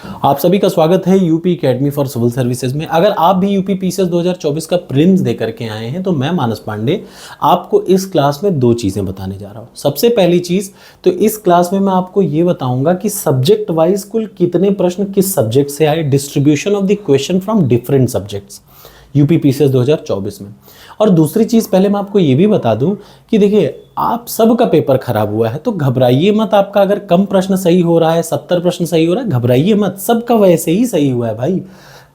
आप सभी का स्वागत है UP academy for civil services में। अगर आप भी यूपी पीसीएस 2024 का प्रीलिम्स दे करके आए हैं तो मैं मानस पांडे आपको इस क्लास में दो चीज़ें बताने जा रहा हूं। सबसे पहली चीज़ तो इस क्लास में मैं आपको ये बताऊंगा कि सब्जेक्ट वाइज कुल कितने प्रश्न किस सब्जेक्ट से आए, distribution of the question from different subjects UP PCS 2024 में। और दूसरी चीज़ पहले मैं आपको ये भी बता दूं कि देखिए आप सबका पेपर खराब हुआ है तो घबराइए मत। आपका अगर कम प्रश्न सही हो रहा है, 70 प्रश्न सही हो रहा है, घबराइए मत, सबका वैसे ही सही हुआ है भाई।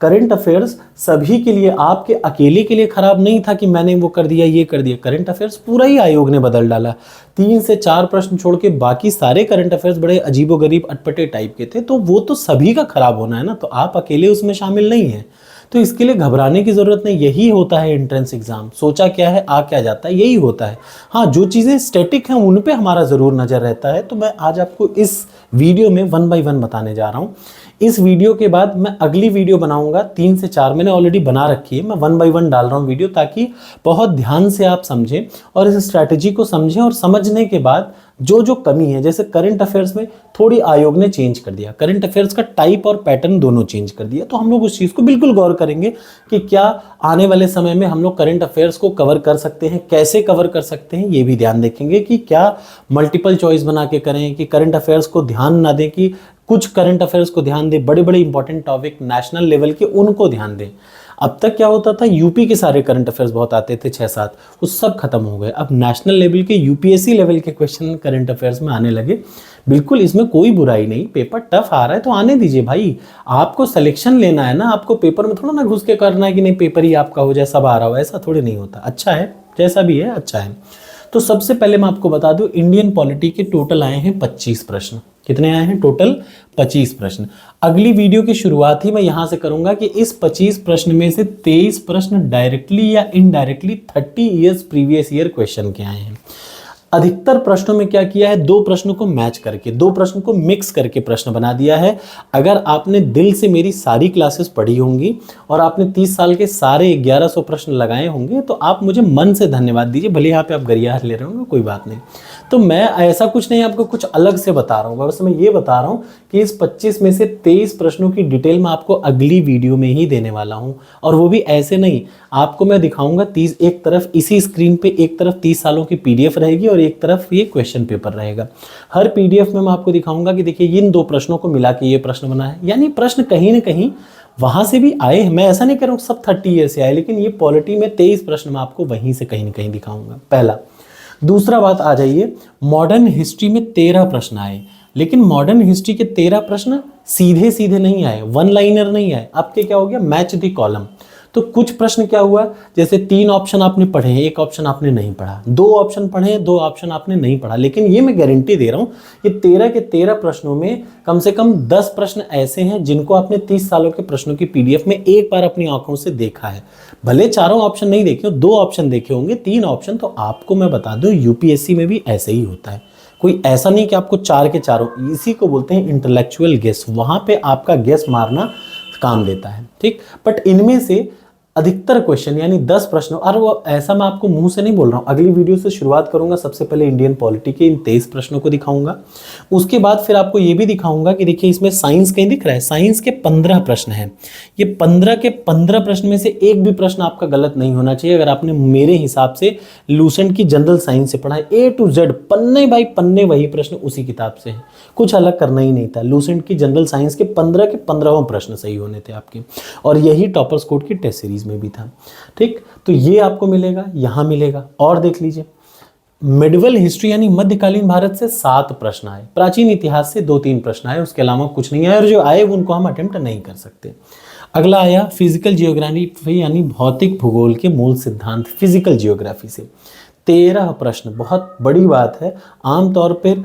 करंट अफेयर्स सभी के लिए, आपके अकेले के लिए खराब नहीं था कि मैंने वो कर दिया ये कर दिया। करंट अफेयर्स पूरा ही आयोग ने बदल डाला। 3 से 4 प्रश्न छोड़ के बाकी सारे करंट अफेयर्स बड़े अजीबोगरीब अटपटे टाइप के थे, तो वो तो सभी का खराब होना है ना, तो आप अकेले उसमें शामिल नहीं हैं। तो इसके लिए घबराने की ज़रूरत नहीं, यही होता है एंट्रेंस एग्जाम। सोचा क्या है आ क्या जाता है, यही होता है। हाँ, जो चीज़ें स्टैटिक हैं उन पे हमारा ज़रूर नज़र रहता है। तो मैं आज आपको इस वीडियो में 1 बाय 1 बताने जा रहा हूँ। इस वीडियो के बाद मैं अगली वीडियो बनाऊंगा 3 से 4, मैंने ऑलरेडी बना रखी है। मैं 1 बाय 1 डाल रहा हूँ वीडियो, ताकि बहुत ध्यान से आप समझें और इस स्ट्रैटेजी को समझें, और समझने के बाद जो जो कमी है, जैसे करंट अफेयर्स में थोड़ी आयोग ने चेंज कर दिया, करंट अफेयर्स का टाइप और पैटर्न दोनों चेंज कर दिया, तो हम लोग उस चीज़ को बिल्कुल गौर करेंगे कि क्या आने वाले समय में हम लोग करंट अफेयर्स को कवर कर सकते हैं, कैसे कवर कर सकते हैं, ये भी ध्यान देखेंगे कि क्या मल्टीपल चॉइस बना के करें, कि करंट अफेयर्स को ध्यान ना दें, कि कुछ करंट अफेयर्स को ध्यान दें, बड़े बड़े इंपॉर्टेंट टॉपिक नेशनल लेवल के उनको ध्यान दें। अब तक क्या होता था, यूपी के सारे करंट अफेयर्स बहुत आते थे 6-7, वो सब खत्म हो गए। अब नेशनल लेवल के यूपीएससी लेवल के क्वेश्चन करंट अफेयर्स में आने लगे। बिल्कुल इसमें कोई बुराई नहीं, पेपर टफ आ रहा है तो आने दीजिए भाई। आपको सिलेक्शन लेना है ना, आपको पेपर में थोड़ा ना घुस के करना है कि नहीं पेपर ही आपका हो जाए, सब आ रहा हो, ऐसा थोड़ी नहीं होता। अच्छा है, जैसा भी है अच्छा है। तो सबसे पहले मैं आपको बता दूं, इंडियन पॉलिटी के टोटल आए हैं 25 प्रश्न। कितने आए हैं टोटल? 25 प्रश्न। अगली वीडियो की शुरुआत ही मैं यहां से करूंगा कि इस 25 प्रश्न में से 23 प्रश्न डायरेक्टली या indirectly 30 years previous year question के आए हैं। अधिकतर प्रश्नों में क्या किया है, 2 प्रश्नों को मैच करके, 2 प्रश्नों को मिक्स करके प्रश्न बना दिया है। अगर आपने दिल से मेरी सारी क्लासेस पढ़ी होंगी और आपने 30 साल के सारे 1100 प्रश्न लगाए होंगे तो आप मुझे मन से धन्यवाद दीजिए। भले यहाँ पे आप गरियाहट ले रहे होंगे, कोई बात नहीं। तो मैं ऐसा कुछ नहीं आपको कुछ अलग से बता रहा हूँ, बस मैं ये बता रहा हूँ कि इस 25 में से 23 प्रश्नों की डिटेल मैं आपको अगली वीडियो में ही देने वाला हूँ। और वो भी ऐसे नहीं, आपको मैं दिखाऊंगा 30, एक तरफ इसी स्क्रीन पे एक तरफ 30 सालों की पीडीएफ रहेगी और एक तरफ ये क्वेश्चन पेपर रहेगा। हर पीडीएफ में मैं आपको दिखाऊंगा कि देखिए इन 2 प्रश्नों को मिला के ये प्रश्न बना है, यानी प्रश्न कहीं ना कहीं वहां से भी आए। मैं ऐसा नहीं कह रहा हूँ सब 30 ईयर से आए, लेकिन ये पॉलिटी में 23 प्रश्न मैं आपको वहीं से कहीं ना कहीं दिखाऊंगा, पहला। दूसरा बात आ जाइए, मॉडर्न हिस्ट्री में 13 प्रश्न आए, लेकिन मॉडर्न हिस्ट्री के 13 प्रश्न सीधे सीधे नहीं आए, 1 लाइनर नहीं आए। आपके क्या हो गया, मैच द कॉलम। तो कुछ प्रश्न क्या हुआ, जैसे 3 ऑप्शन आपने पढ़े, 1 ऑप्शन आपने नहीं पढ़ा, 2 ऑप्शन पढ़े, 2 ऑप्शन आपने नहीं पढ़ा। लेकिन ये मैं गारंटी दे रहा हूँ, ये 13 के 13 प्रश्नों में कम से कम 10 प्रश्न ऐसे हैं जिनको आपने 30 सालों के प्रश्नों की पीडीएफ में एक बार अपनी आंखों से देखा है। भले चारों ऑप्शन नहीं देखे हो, 2 ऑप्शन देखे होंगे, 3 ऑप्शन। तो आपको मैं बता दूं यूपीएससी में भी ऐसे ही होता है। कोई ऐसा नहीं कि आपको 4 के चारों, इसी को बोलते हैं इंटेलेक्चुअल गेस, वहां पे आपका गेस मारना काम देता है, ठीक। बट इनमें से अधिकतर क्वेश्चन यानी 10 प्रश्नों, और वो ऐसा मैं आपको मुंह से नहीं बोल रहा हूँ, अगली वीडियो से शुरुआत करूंगा। सबसे पहले इंडियन पॉलिटी के इन 23 प्रश्नों को दिखाऊंगा, उसके बाद फिर आपको ये भी दिखाऊंगा कि देखिए इसमें साइंस कहीं दिख रहा है, साइंस के 15 प्रश्न हैं। ये 15 के 15 प्रश्न में से एक भी प्रश्न आपका गलत नहीं होना चाहिए। अगर आपने मेरे हिसाब से लूसेंट की जनरल साइंस से पढ़ा है, A to Z पन्ने बाई पन्ने वही प्रश्न उसी किताब से है, कुछ अलग करना ही नहीं था। लूसेंट की जनरल साइंस के 15 के 15 प्रश्न सही होने थे आपके, और यही टॉपर्स कोड की टेस्ट सीरीज में भी था, ठीक। तो ये आपको मिलेगा, यहां मिलेगा। और देख लीजिए, मिडिवल हिस्ट्री यानी मध्यकालीन भारत से 7 प्रश्न आए, प्राचीन इतिहास से 2-3 प्रश्न आए, उसके अलावा कुछ नहीं आया, और जो आए उनको हम अटेम्प्ट नहीं कर सकते। अगला आया फिजिकल जियोग्राफी यानी भौतिक भूगोल के मूल सिद्धांत, फिजिकल जियोग्राफी से 13 प्रश्न। बहुत बड़ी बात है, आमतौर पर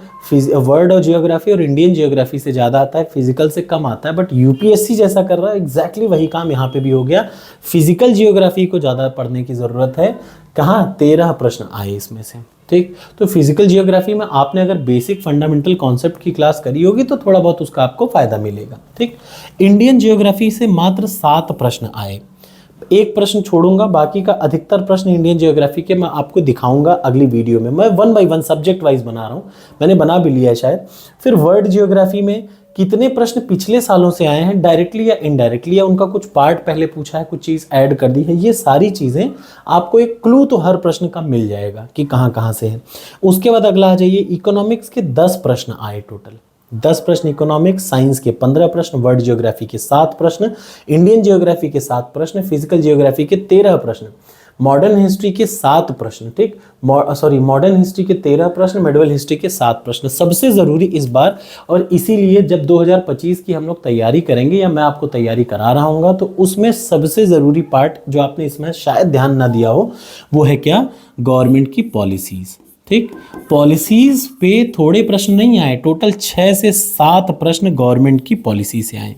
वर्ल्ड और जियोग्राफी और इंडियन जियोग्राफी से ज़्यादा आता है, फिजिकल से कम आता है। बट यूपीएससी जैसा कर रहा है, एग्जैक्टली वही काम यहाँ पे भी हो गया। फिजिकल जियोग्राफी को ज़्यादा पढ़ने की ज़रूरत है। कहाँ 13 प्रश्न आए इसमें से, ठीक। तो फिजिकल जियोग्राफी में आपने अगर बेसिक फंडामेंटल कॉन्सेप्ट की क्लास करी होगी तो थोड़ा बहुत उसका आपको फायदा मिलेगा, ठीक। इंडियन जियोग्राफी से मात्र 7 प्रश्न आए, एक प्रश्न छोड़ूंगा, बाकी का अधिकतर प्रश्न इंडियन ज्योग्राफी के मैं आपको दिखाऊंगा अगली वीडियो में। मैं 1 बाय 1 सब्जेक्ट वाइज बना रहा हूँ, मैंने बना भी लिया है शायद। फिर वर्ल्ड ज्योग्राफी में कितने प्रश्न पिछले सालों से आए हैं डायरेक्टली या इनडायरेक्टली, या उनका कुछ पार्ट पहले पूछा है, कुछ चीज़ ऐड कर दी है, ये सारी चीज़ें आपको एक क्लू तो हर प्रश्न का मिल जाएगा कि कहाँ कहाँ से है। उसके बाद अगला आ जाइए, इकोनॉमिक्स के 10 प्रश्न आए टोटल, 10 प्रश्न इकोनॉमिक्स, साइंस के 15 प्रश्न, वर्ल्ड ज्योग्राफी के 7 प्रश्न, इंडियन ज्योग्राफी के 7 प्रश्न, फिजिकल ज्योग्राफी के 13 प्रश्न, मॉडर्न हिस्ट्री के 7 प्रश्न, ठीक, मॉडर्न हिस्ट्री के 13 प्रश्न, मेडिवल हिस्ट्री के 7 प्रश्न। सबसे ज़रूरी इस बार, और इसीलिए जब 2025 की हम लोग तैयारी करेंगे या मैं आपको तैयारी करा रहा हूँगा, तो उसमें सबसे ज़रूरी पार्ट जो आपने इसमें शायद ध्यान ना दिया हो, वो है क्या, गवर्नमेंट की पॉलिसीज़। ठीक, पॉलिसीज़ पे थोड़े प्रश्न नहीं आए, टोटल 6 से 7 प्रश्न गवर्नमेंट की पॉलिसी से आए।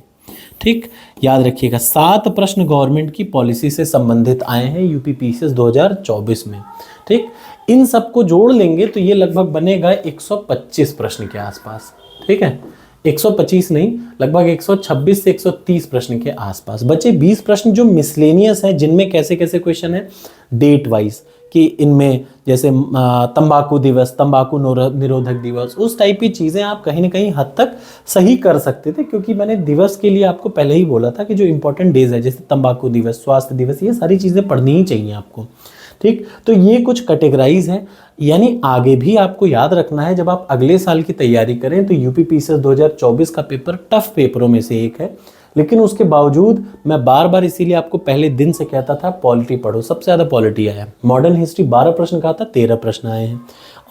ठीक, याद रखिएगा 7 प्रश्न गवर्नमेंट की पॉलिसी से संबंधित आए हैं यूपीपीसीएस 2024 में। ठीक, इन सबको जोड़ लेंगे तो ये लगभग बनेगा 125 प्रश्न के आसपास। ठीक है, 125 नहीं, लगभग 126 से 130 प्रश्न के आसपास। बचे 20 प्रश्न जो मिसलेनियस हैं, जिनमें कैसे कैसे क्वेश्चन है डेट वाइज, कि इनमें जैसे तंबाकू दिवस, तंबाकू निरोधक दिवस, उस टाइप की चीज़ें आप कहीं ना कहीं हद तक सही कर सकते थे, क्योंकि मैंने दिवस के लिए आपको पहले ही बोला था कि जो इंपॉर्टेंट डेज है जैसे तंबाकू दिवस, स्वास्थ्य दिवस, ये सारी चीज़ें पढ़नी ही चाहिए आपको। ठीक, तो ये कुछ कैटेगराइज हैं, यानी आगे भी आपको याद रखना है जब आप अगले साल की तैयारी करें तो यूपीपीसीएस 2024 का पेपर टफ पेपरों में से एक है। लेकिन उसके बावजूद मैं बार बार इसीलिए आपको पहले दिन से कहता था पॉलिटी पढ़ो, सबसे ज़्यादा पॉलिटी आया। मॉडर्न हिस्ट्री 12 प्रश्न कहा था, 13 प्रश्न आए हैं।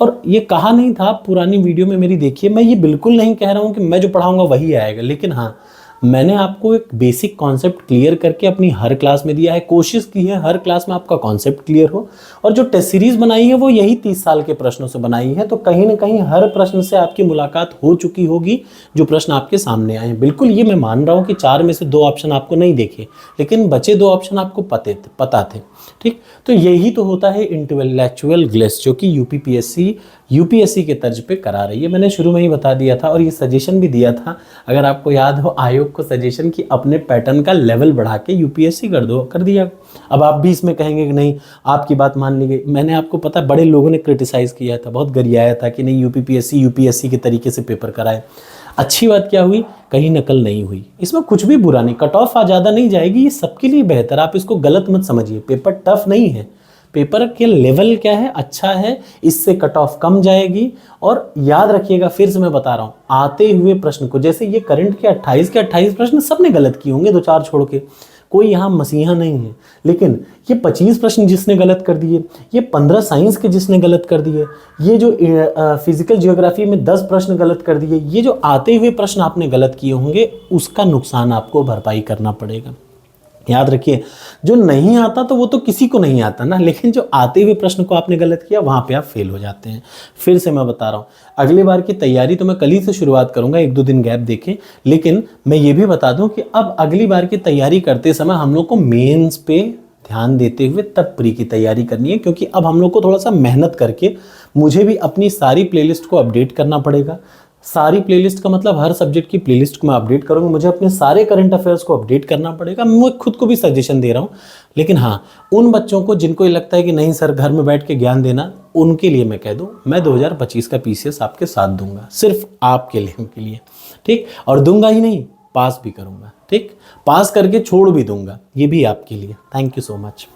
और ये कहा नहीं था, पुरानी वीडियो में मेरी देखिए, मैं ये बिल्कुल नहीं कह रहा हूँ कि मैं जो पढ़ाऊँगा वही आएगा, लेकिन हाँ, मैंने आपको एक बेसिक कॉन्सेप्ट क्लियर करके अपनी हर क्लास में दिया है। कोशिश की है हर क्लास में आपका कॉन्सेप्ट क्लियर हो, और जो टेस्ट सीरीज बनाई है वो यही 30 साल के प्रश्नों से बनाई है। तो कहीं ना कहीं हर प्रश्न से आपकी मुलाकात हो चुकी होगी जो प्रश्न आपके सामने आए हैं। बिल्कुल ये मैं मान रहा हूँ कि 4 में से 2 ऑप्शन आपको नहीं देखे, लेकिन बचे 2 ऑप्शन आपको पता थे। ठीक, तो यही तो होता है इंटेलेक्चुअल ग्लिच, जो कि यूपीएससी के तर्ज पे करा रही है। मैंने शुरू में ही बता दिया था और ये सजेशन भी दिया था, अगर आपको याद हो, आयोग को सजेशन कि अपने पैटर्न का लेवल बढ़ा के यूपीएससी कर दो, कर दिया। अब आप भी इसमें कहेंगे कि नहीं आपकी बात मान ली गई। मैंने आपको पता बड़े लोगों ने क्रिटिसाइज़ किया था, बहुत गरियाया था कि नहीं यूपीएससी के तरीके से पेपर कराए। अच्छी बात क्या हुई, कहीं नकल नहीं हुई, इसमें कुछ भी बुरा नहीं, कट ऑफ ज़्यादा नहीं जाएगी, ये सबके लिए बेहतर। आप इसको गलत मत समझिए, पेपर टफ नहीं है, पेपर के लेवल क्या है, अच्छा है, इससे कट ऑफ कम जाएगी। और याद रखिएगा, फिर से मैं बता रहा हूँ, आते हुए प्रश्न को, जैसे ये करंट के 28 प्रश्न सबने गलत किए होंगे, 2-4 छोड़ के, कोई यहाँ मसीहा नहीं है। लेकिन ये 25 प्रश्न जिसने गलत कर दिए, ये 15 साइंस के जिसने गलत कर दिए, ये जो फिजिकल ज्योग्राफी में 10 प्रश्न गलत कर दिए, ये जो आते हुए प्रश्न आपने गलत किए होंगे, उसका नुकसान आपको भरपाई करना पड़ेगा। याद रखिए, जो नहीं आता तो वो तो किसी को नहीं आता ना, लेकिन जो आते हुए प्रश्न को आपने गलत किया वहाँ पे आप फेल हो जाते हैं। फिर से मैं बता रहा हूँ, अगली बार की तैयारी तो मैं कल ही से शुरुआत करूँगा, 1-2 दिन गैप देखें। लेकिन मैं ये भी बता दूँ कि अब अगली बार की तैयारी करते समय हम लोग को मेंस पे ध्यान देते हुए तब प्री की तैयारी करनी है, क्योंकि अब हम लोग को थोड़ा सा मेहनत करके मुझे भी अपनी सारी प्लेलिस्ट को अपडेट करना पड़ेगा। सारी प्लेलिस्ट का मतलब हर सब्जेक्ट की प्लेलिस्ट को मैं अपडेट करूँगा, मुझे अपने सारे करंट अफेयर्स को अपडेट करना पड़ेगा। मैं खुद को भी सजेशन दे रहा हूँ, लेकिन हाँ, उन बच्चों को जिनको ये लगता है कि नहीं सर घर में बैठ के ज्ञान देना, उनके लिए मैं कह दूँ, मैं 2025 का पीसीएस आपके साथ दूंगा, सिर्फ आपके लिए। ठीक, और दूंगा ही नहीं, पास भी करूँगा। ठीक, पास करके छोड़ भी दूंगा, ये भी आपके लिए। Thank you so much.